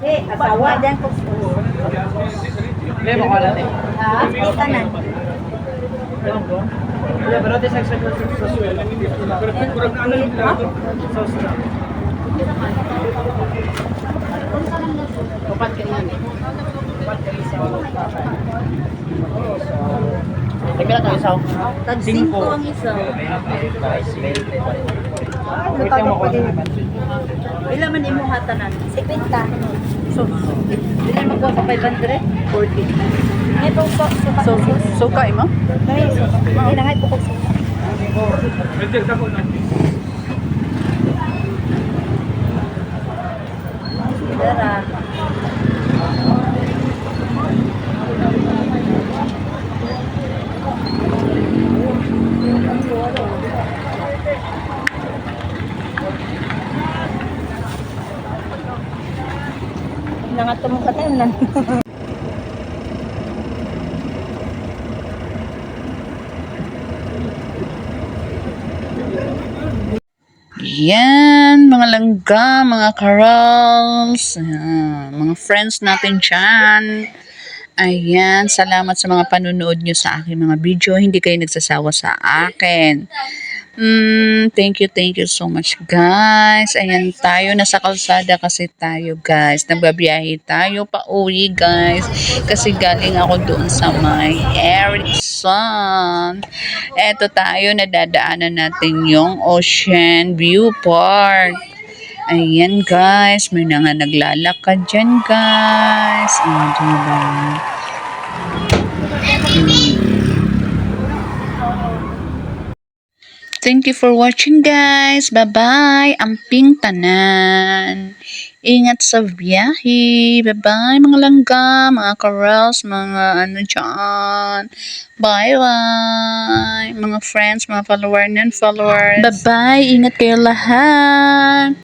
Asawa. Diyan ko. Hindi mo kala eh. Ah, tanan. Pero this extra sa suelo. Pero kurang na ano yung sauce na. Upat ka niyan. Upat ka isaw. Teka lang tayo isaw. Tag 5 ang isaw. Ila man imo hatanan? 70. So, dili magwa sa 500? 40. Ito suka imo? Dai suka. Dili na ngay pukog suka. Pwede ka po na. Dara. Nangat mo ka tanan. Yan, mga langga, mga karals, mga friends natin dyan. Ayan, salamat sa mga panunood nyo sa aking mga video. Hindi kayo nagsasawa sa akin. Thank you so much guys. Ayan tayo, nasa kalsada kasi tayo guys. Nagbabiyahe tayo pa uwi guys. Kasi galing ako doon sa may Erickson. Eto tayo, nadadaanan natin yung Ocean View Park. Ayan guys, may nga naglalakad dyan guys. Ayan, diba? Thank you for watching guys. Bye-bye. Amping tanan. Ingat sa biyahe. Bye-bye mga langga, mga corals, mga ano dyan. Bye-bye. Mga friends, mga follower and followers. Bye-bye. Ingat kayo lahat.